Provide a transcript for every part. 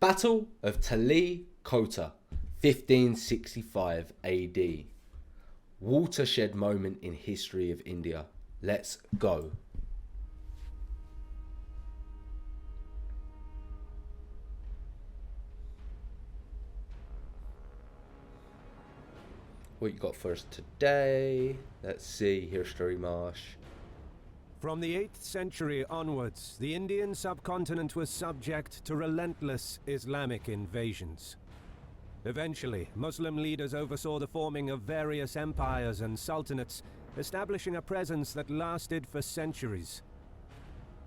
Battle of Talikota, 1565 AD. Watershed moment in history of India. Let's go. What you got for us today? Let's see, HistoryMarche. From the 8th century onwards, the Indian subcontinent was subject to relentless Islamic invasions. Eventually, Muslim leaders oversaw the forming of various empires and sultanates, establishing a presence that lasted for centuries.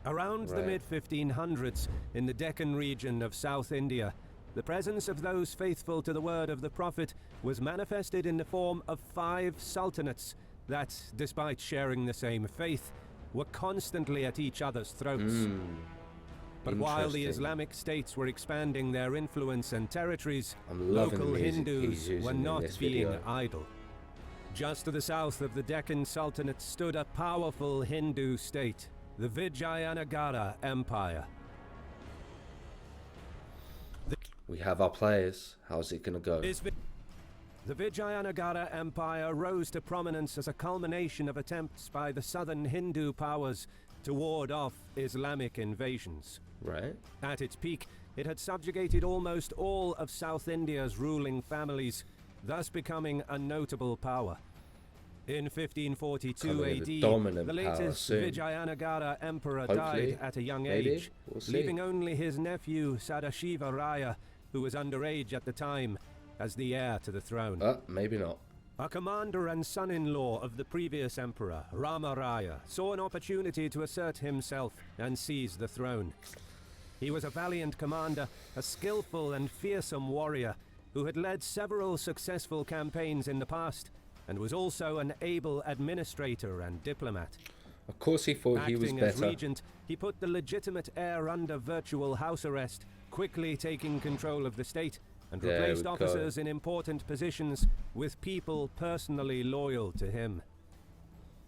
Around the mid-1500s, in the Deccan region of South India, the presence of those faithful to the word of the Prophet was manifested in the form of 5 sultanates that, despite sharing the same faith, were constantly at each other's throats. But while the Islamic states were expanding their influence and territories, local Hindus were not being idle. Just to the south of the Deccan Sultanate stood a powerful Hindu state, the Vijayanagara Empire. We have our players. How's it gonna go? The Vijayanagara Empire rose to prominence as a culmination of attempts by the southern Hindu powers to ward off Islamic invasions. Right. At its peak, it had subjugated almost all of South India's ruling families, thus becoming a notable power. In 1542 AD, the latest Vijayanagara emperor died at a young age, leaving only his nephew Sadashiva Raya, who was underage at the time, as the heir to the throne. Maybe not. A commander and son-in-law of the previous emperor, Ramaraya, saw an opportunity to assert himself and seize the throne. He was a valiant commander, a skillful and fearsome warrior, who had led several successful campaigns in the past, and was also an able administrator and diplomat. Of course he thought he was better. Acting as regent, he put the legitimate heir under virtual house arrest, quickly taking control of the state, and replaced officers in important positions with people personally loyal to him.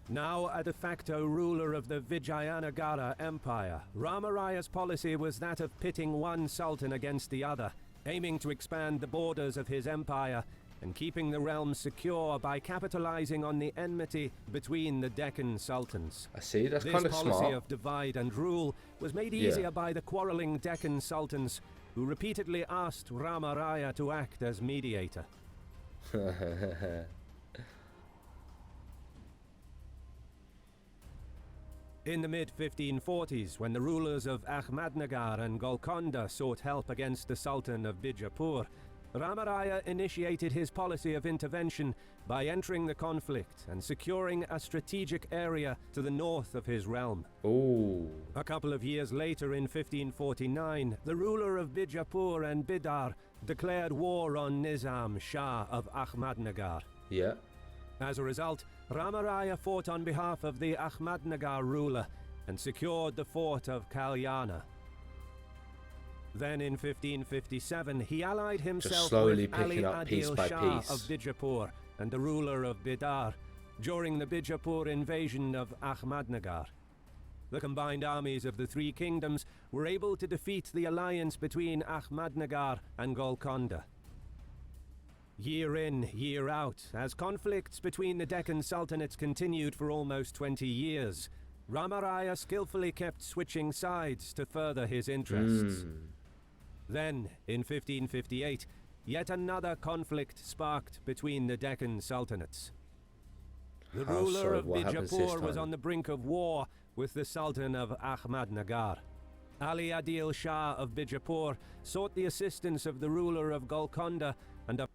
Now a de facto ruler of the Vijayanagara Empire, Ramaraya's policy was that of pitting one sultan against the other, aiming to expand the borders of his empire and keeping the realm secure by capitalizing on the enmity between the Deccan sultans. I see, that's kind of smart. This policy of divide and rule was made easier by the quarreling Deccan sultans, who repeatedly asked Ramaraya to act as mediator. In the mid-1540s, when the rulers of Ahmadnagar and Golconda sought help against the Sultan of Bijapur, Ramaraya initiated his policy of intervention by entering the conflict and securing a strategic area to the north of his realm. A couple of years later, in 1549, the ruler of Bijapur and Bidar declared war on Nizam Shah of Ahmadnagar. As a result, Ramaraya fought on behalf of the Ahmadnagar ruler and secured the fort of Kalyana. Then in 1557, he allied himself with Ali Adil Shah of Bijapur and the ruler of Bidar during the Bijapur invasion of Ahmadnagar. The combined armies of the three kingdoms were able to defeat the alliance between Ahmadnagar and Golconda. Year in, year out, as conflicts between the Deccan Sultanates continued for almost 20 years, Ramaraya skillfully kept switching sides to further his interests. Then, in 1558, yet another conflict sparked between the Deccan Sultanates. The ruler of Bijapur was on the brink of war with the Sultan of Ahmadnagar. Ali Adil Shah of Bijapur sought the assistance of the ruler of Golconda and of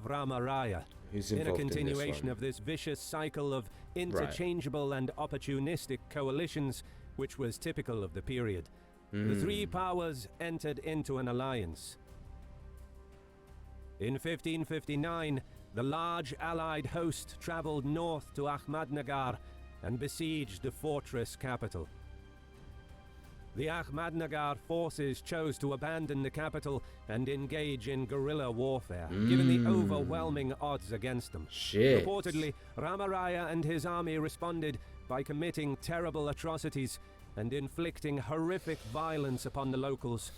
Ramaraya in a continuation of this vicious cycle of interchangeable and opportunistic coalitions, which was typical of the period. The three powers entered into an alliance. In 1559, the large allied host traveled north to Ahmadnagar and besieged the fortress capital. The Ahmadnagar forces chose to abandon the capital and engage in guerrilla warfare, given the overwhelming odds against them. Reportedly, Ramaraya and his army responded by committing terrible atrocities and inflicting horrific violence upon the locals,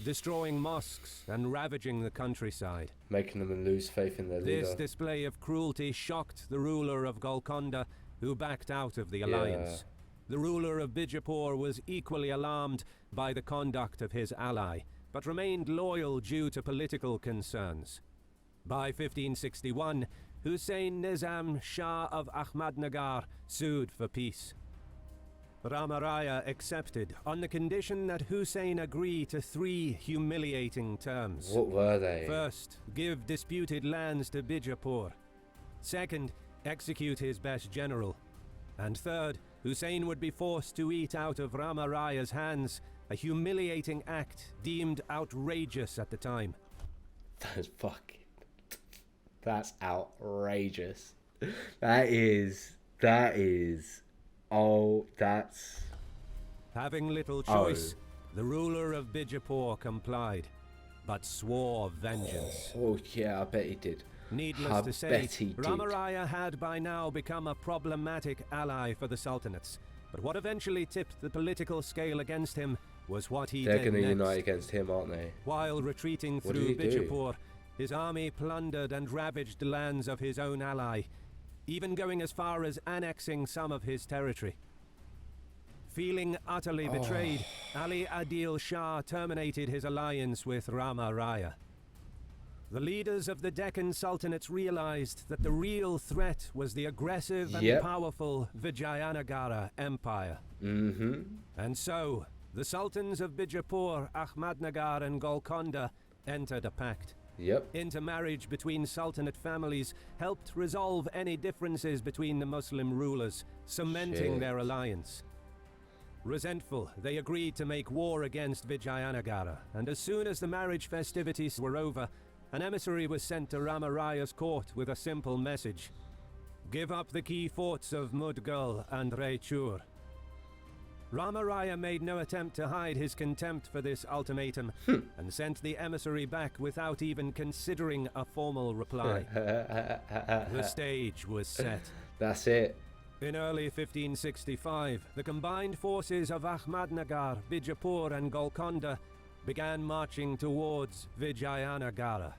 destroying mosques and ravaging the countryside. Making them lose faith in their This leader. display of cruelty shocked the ruler of Golconda, who backed out of the alliance. The ruler of Bijapur was equally alarmed by the conduct of his ally, but remained loyal due to political concerns. By 1561, Hussein Nizam Shah of Ahmadnagar sued for peace. Ramaraya accepted on the condition that Hussein agree to 3 humiliating terms. What were they? First, give disputed lands to Bijapur. Second, execute his best general. And third, Hussein would be forced to eat out of Ramaraya's hands, a humiliating act deemed outrageous at the time. That's outrageous. That's... Having little choice, the ruler of Bijapur complied, but swore vengeance. Oh yeah, I bet he did. Needless to say, Ramaraya had by now become a problematic ally for the sultanates. But what eventually tipped the political scale against him was what he did next. They're going to unite against him, aren't they? While retreating through Bijapur, his army plundered and ravaged the lands of his own ally, even going as far as annexing some of his territory. Feeling utterly betrayed, Ali Adil Shah terminated his alliance with Ramaraya. The leaders of the Deccan Sultanates realized that the real threat was the aggressive and powerful Vijayanagara Empire. And so, the Sultans of Bijapur, Ahmadnagar and Golconda entered a pact. Intermarriage between Sultanate families helped resolve any differences between the Muslim rulers, cementing their alliance. Resentful, they agreed to make war against Vijayanagara, and as soon as the marriage festivities were over, an emissary was sent to Ramaraya's court with a simple message: give up the key forts of Mudgal and Raichur. Ramaraya made no attempt to hide his contempt for this ultimatum and sent the emissary back without even considering a formal reply. The stage was set. That's it. In early 1565, the combined forces of Ahmadnagar, Bijapur and Golconda began marching towards Vijayanagara.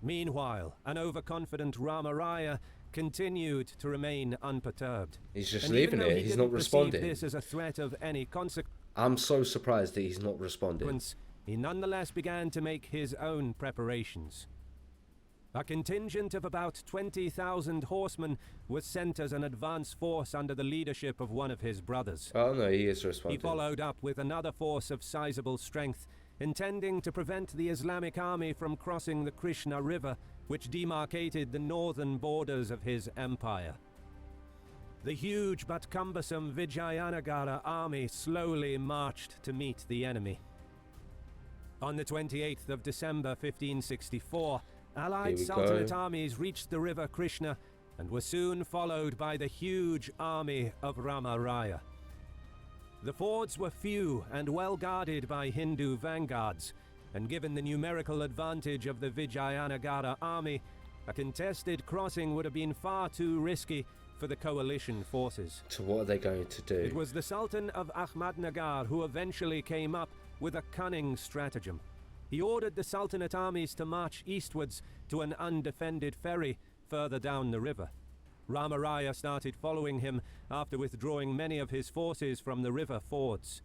Meanwhile, an overconfident Ramaraya continued to remain unperturbed. He's just leaving it. He's not responding. This as a threat of any consequence. I'm so surprised that he's not responding. He nonetheless began to make his own preparations. A contingent of about 20,000 horsemen was sent as an advance force under the leadership of one of his brothers. Oh no, he is responding. He followed up with another force of sizable strength, intending to prevent the Islamic army from crossing the Krishna River, which demarcated the northern borders of his empire. The huge but cumbersome Vijayanagara army slowly marched to meet the enemy. On the 28th of December 1564, Allied Sultanate armies reached the river Krishna and were soon followed by the huge army of Ramaraya. The fords were few and well guarded by Hindu vanguards, and given the numerical advantage of the Vijayanagara army, a contested crossing would have been far too risky for the coalition forces. So what are they going to do? It was the Sultan of Ahmadnagar who eventually came up with a cunning stratagem. He ordered the Sultanate armies to march eastwards to an undefended ferry further down the river. Ramaraya started following him after withdrawing many of his forces from the river fords.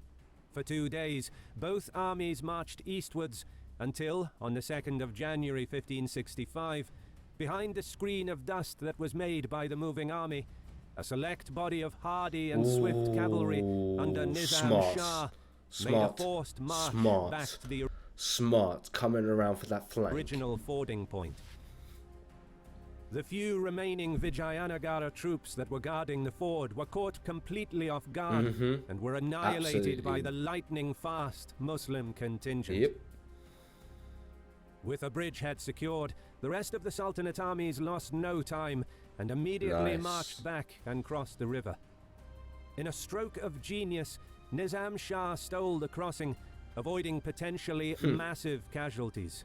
For 2 days, both armies marched eastwards until, on the 2nd of January 1565, behind the screen of dust that was made by the moving army, a select body of hardy and swift cavalry under Nizam Shah made a forced march back to the coming around for that flank. Original fording point. The few remaining Vijayanagara troops that were guarding the ford were caught completely off guard and were annihilated by the lightning-fast Muslim contingent. With a bridgehead secured, the rest of the Sultanate armies lost no time and immediately marched back and crossed the river. In a stroke of genius, Nizam Shah stole the crossing, avoiding potentially massive casualties.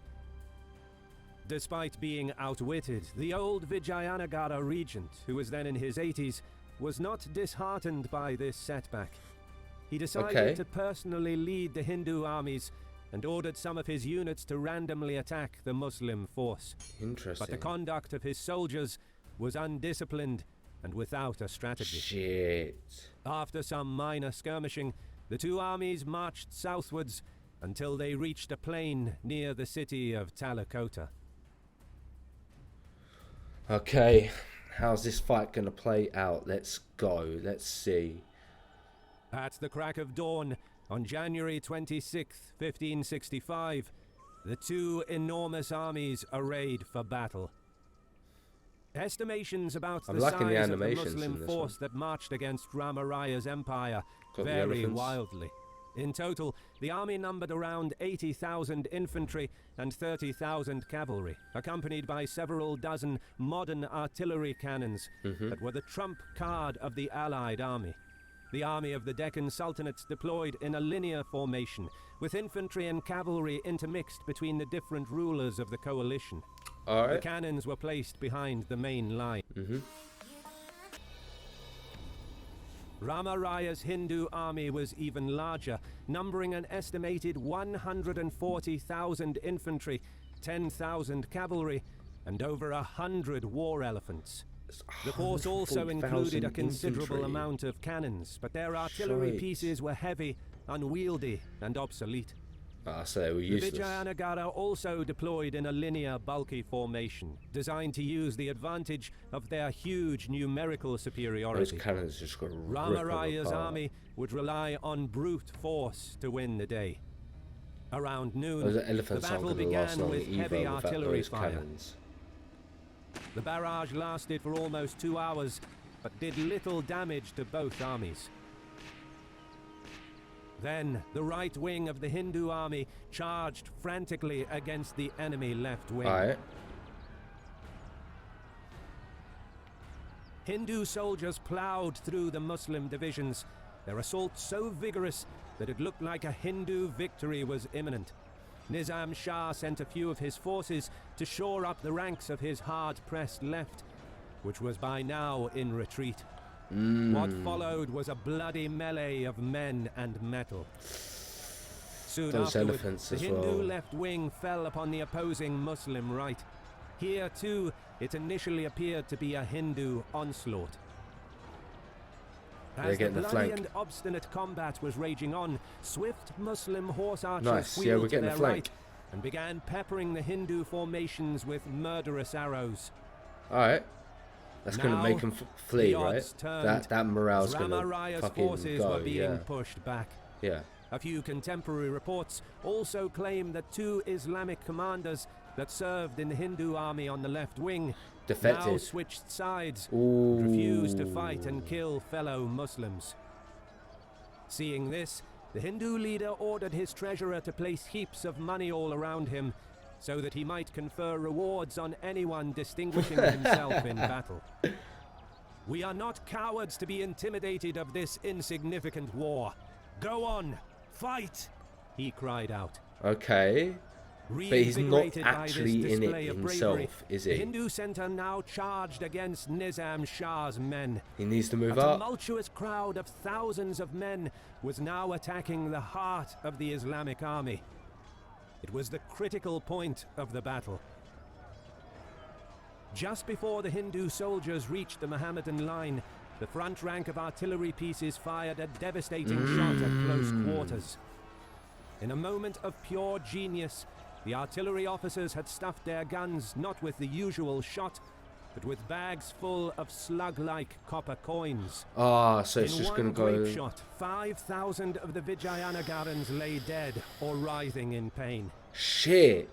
Despite being outwitted, the old Vijayanagara regent, who was then in his 80s, was not disheartened by this setback. he decided to personally lead the Hindu armies and ordered some of his units to randomly attack the Muslim force. Interesting. But the conduct of his soldiers was undisciplined and without a strategy. Shit. After some minor skirmishing, the two armies marched southwards until they reached a plain near the city of Talikota. Okay, how's this fight gonna play out? Let's go. Let's see. At the crack of dawn, on January 26, 1565, the two enormous armies arrayed for battle. Estimations about the size of the Muslim force that marched against Ramaraya's empire vary wildly. In total, the army numbered around 80,000 infantry and 30,000 cavalry, accompanied by several dozen modern artillery cannons that were the trump card of the allied army. The army of the Deccan Sultanates deployed in a linear formation, with infantry and cavalry intermixed between the different rulers of the coalition. The cannons were placed behind the main line. Ramaraya's Hindu army was even larger, numbering an estimated 140,000 infantry, 10,000 cavalry, and over 100 war elephants. The force also included a considerable amount of cannons, but their artillery pieces were heavy, unwieldy, and obsolete. So they were useless. The Vijayanagara also deployed in a linear, bulky formation, designed to use the advantage of their huge numerical superiority. Those cannons just got Ramaraya's army would rely on brute force to win the day. Around noon, the battle began with heavy artillery fire. Cannons. The barrage lasted for almost 2 hours, but did little damage to both armies. Then, the right wing of the Hindu army charged frantically against the enemy left wing. Hindu soldiers plowed through the Muslim divisions, their assault so vigorous that it looked like a Hindu victory was imminent. Nizam Shah sent a few of his forces to shore up the ranks of his hard-pressed left, which was by now in retreat. What followed was a bloody melee of men and metal. Soon afterwards, the Hindu left wing fell upon the opposing Muslim right. Here, too, it initially appeared to be a Hindu onslaught. As the bloody and obstinate combat was raging on, swift Muslim horse archers wheeled to their right and began peppering the Hindu formations with murderous arrows. That's going to make them flee, right? That morale's going to fucking forces go, were being pushed back. A few contemporary reports also claim that two Islamic commanders that served in the Hindu army on the left wing now switched sides and refused to fight and kill fellow Muslims. Seeing this, the Hindu leader ordered his treasurer to place heaps of money all around him, so that he might confer rewards on anyone distinguishing himself in battle. We are not cowards to be intimidated of this insignificant war. Go on, fight, he cried out. Okay, but he's not actually in it himself, is he? The Hindu center now charged against Nizam Shah's men. He needs to move up. A tumultuous crowd of thousands of men was now attacking the heart of the Islamic army. It was the critical point of the battle. Just before the Hindu soldiers reached the Mohammedan line, the front rank of artillery pieces fired a devastating shot at close quarters. In a moment of pure genius, the artillery officers had stuffed their guns not with the usual shot, but with bags full of slug-like copper coins. So it's just going to go... In one shot, 5,000 of the Vijayanagarans lay dead or writhing in pain. Shit!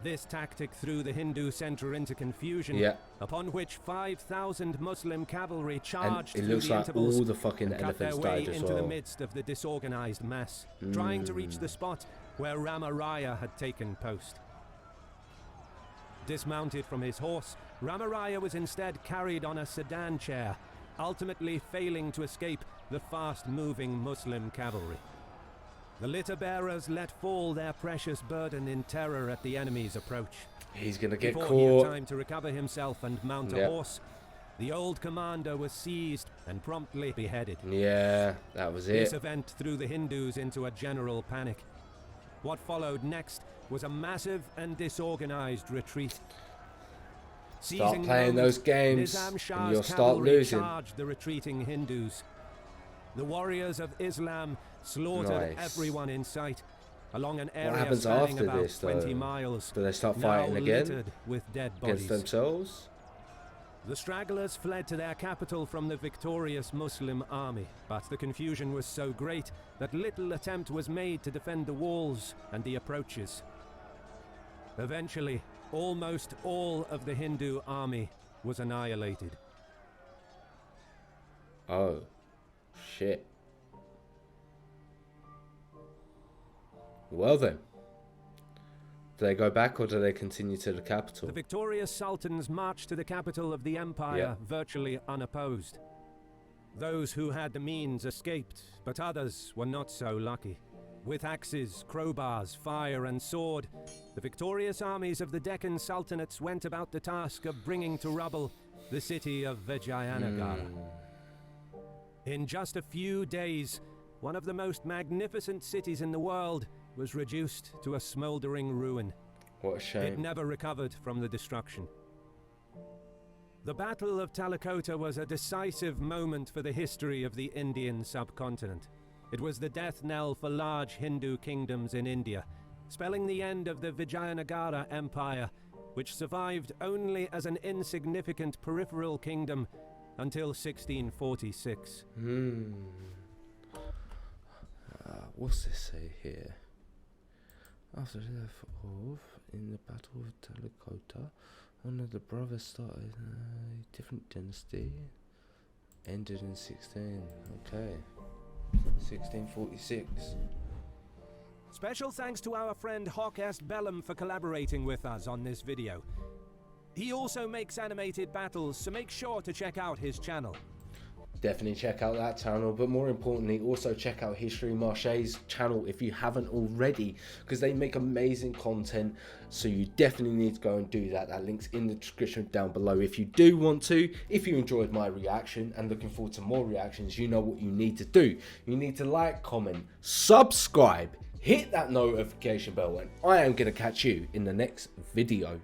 This tactic threw the Hindu center into confusion, upon which 5,000 Muslim cavalry charged and it through looks the like intervals all the fucking and cut their elephants way died as into well. the midst of the disorganized mass, trying to reach the spot where Ramaraya had taken post. Dismounted from his horse, Ramaraya was instead carried on a sedan chair, ultimately failing to escape the fast-moving Muslim cavalry. The litter bearers let fall their precious burden in terror at the enemy's approach. He's gonna get Before caught. he had time to recover himself and mount a horse, The old commander was seized and promptly beheaded. Yeah, that was This it. event threw the Hindus into a general panic. What followed next was a massive and disorganized retreat. Start playing those games Nizam and Shah's you'll start cavalry losing. charged the retreating Hindus. The warriors of Islam slaughtered everyone in sight along an area happens spanning after about this, though? 20 miles. Do they start now fighting again littered with dead against bodies. themselves? The stragglers fled to their capital from the victorious Muslim army, but the confusion was so great that little attempt was made to defend the walls and the approaches. Eventually, almost all of the Hindu army was annihilated. Oh, shit. Well then. Do they go back or do they continue to the capital? The victorious sultans marched to the capital of the empire virtually unopposed. Those who had the means escaped, but others were not so lucky. With axes, crowbars, fire and sword, the victorious armies of the Deccan sultanates went about the task of bringing to rubble the city of Vijayanagara. In just a few days, one of the most magnificent cities in the world was reduced to a smouldering ruin. What a shame. It never recovered from the destruction. The Battle of Talikota was a decisive moment for the history of the Indian subcontinent. It was the death knell for large Hindu kingdoms in India, spelling the end of the Vijayanagara Empire, which survived only as an insignificant peripheral kingdom until 1646. What's this say here? After the death of, in the Battle of Talikota, one of the brothers started a different dynasty. Ended in 1646. Special thanks to our friend Hoc Est Bellum for collaborating with us on this video. He also makes animated battles, so make sure to check out his channel. Definitely check out that channel, but more importantly also check out HistoryMarche's channel if you haven't already, because they make amazing content, so you definitely need to go and do that. That link's in the description down below if you do want to. If you enjoyed my reaction and looking forward to more reactions, you know what you need to do. You need to like, comment, subscribe, hit that notification bell, and I am going to catch you in the next video.